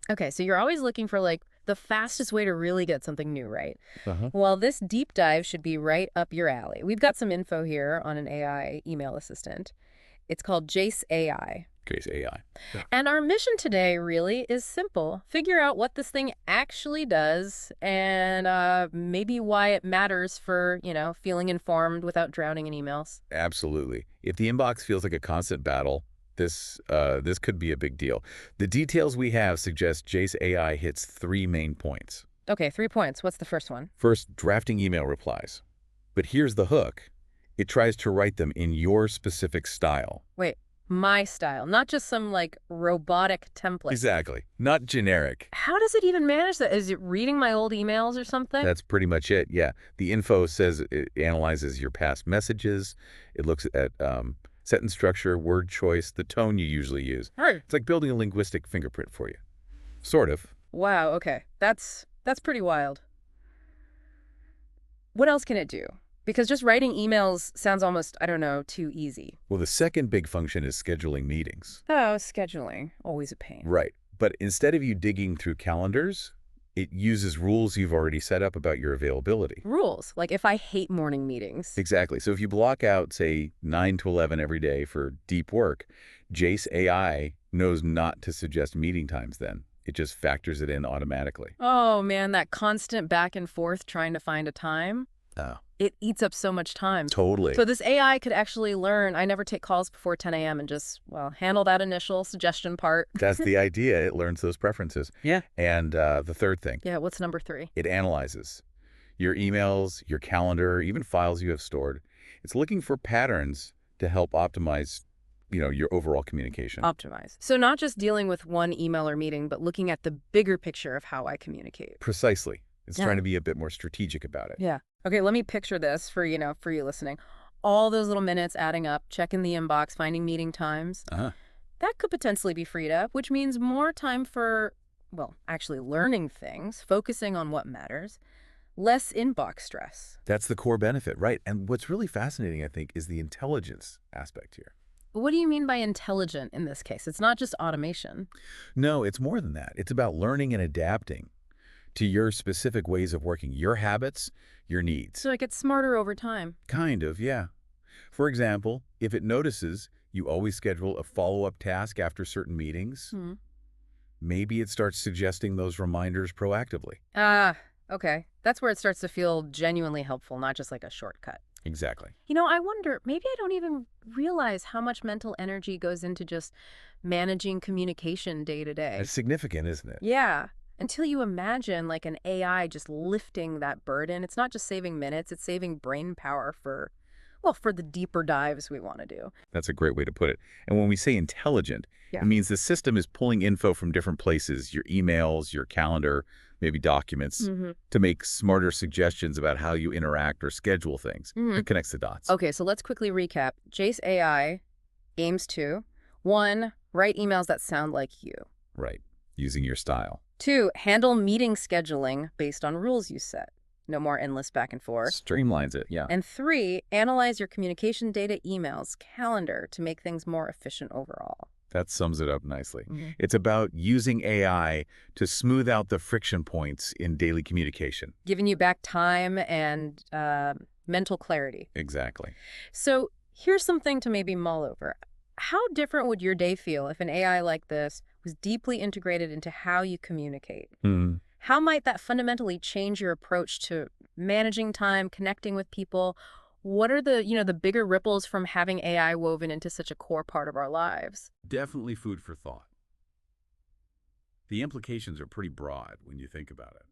Okay, so you're always looking for like the fastest way to really get something new, right? Uh-huh. Well, this deep dive should be right up your alley. We've got some info here on an AI email assistant. It's called Jace.ai. Case AI. Yeah. And our mission today really is simple. Figure out what this thing actually does and maybe why it matters for, feeling informed without drowning in emails. Absolutely. If the inbox feels like a constant battle, this could be a big deal. The details we have suggest Jace AI hits three main points. Okay, 3 points. What's the first one? First, drafting email replies. But here's the hook. It tries to write them in your specific style. Wait, my style, not just some like robotic template. Exactly. Not generic. How does it even manage that? Is it reading my old emails or something? That's pretty much it, yeah. The info says it analyzes your past messages. It looks at sentence structure, word choice, the tone you usually use. Right. It's like building a linguistic fingerprint for you. Sort of. Wow, okay. That's pretty wild. What else can it do? Because just writing emails sounds almost, I don't know, too easy. Well, the second big function is scheduling meetings. Oh, scheduling. Always a pain. Right. But instead of you digging through calendars, it uses rules you've already set up about your availability. Rules. Like if I hate morning meetings. Exactly. So if you block out, say, 9 to 11 every day for deep work, Jace AI knows not to suggest meeting times then. It just factors it in automatically. Oh man, that constant back and forth trying to find a time. Oh, It eats up so much time. totally. So this AI could actually learn, I never take calls before 10 a.m. and just, well, handle that initial suggestion part. That's the idea. It learns those preferences. Yeah. And the third thing, Yeah, what's number 3? it analyzes your emails, your calendar, even files you have stored. It's looking for patterns to help optimize, your overall communication. Optimize. So not just dealing with one email or meeting, but looking at the bigger picture of how I communicate. Precisely. It's Yeah. trying to be a bit more strategic about it. Yeah. Okay, let me picture this for you listening. All those little minutes adding up, checking the inbox, finding meeting times. Uh-huh. That could potentially be freed up, which means more time for, well, actually learning things, focusing on what matters, less inbox stress. That's the core benefit, right? And what's really fascinating, I think, is the intelligence aspect here. What do you mean by intelligent in this case? It's not just automation. No, it's more than that. It's about learning and adapting to your specific ways of working, your habits, your needs. So it gets smarter over time. Kind of, yeah. For example, if it notices you always schedule a follow-up task after certain meetings, Hmm. maybe it starts suggesting those reminders proactively. Ah, okay. That's where it starts to feel genuinely helpful, not just like a shortcut. Exactly. I wonder, maybe I don't even realize how much mental energy goes into just managing communication day to day. It's significant, isn't it? Yeah. Until you imagine like an AI just lifting that burden, it's not just saving minutes, it's saving brain power for, well, for the deeper dives we want to do. That's a great way to put it. And when we say intelligent, Yeah. it means the system is pulling info from different places, your emails, your calendar, maybe documents, Mm-hmm. to make smarter suggestions about how you interact or schedule things. Mhm. It connects the dots. Okay, so let's quickly recap. Jace AI aims to 1. Write emails that sound like you. Right. Using your style. 2. Handle meeting scheduling based on rules you set. No more endless back and forth. Streamlines it, yeah. And 3. Analyze your communication data, emails, calendar to make things more efficient overall. That sums it up nicely. Mhm. It's about using AI to smooth out the friction points in daily communication. Giving you back time and mental clarity. Exactly. So here's something to maybe mull over. How different would your day feel if an AI like this was deeply integrated into how you communicate? How might that fundamentally change your approach to managing time, connecting with people? What are the bigger ripples from having AI woven into such a core part of our lives? Definitely food for thought. The implications are pretty broad when you think about it.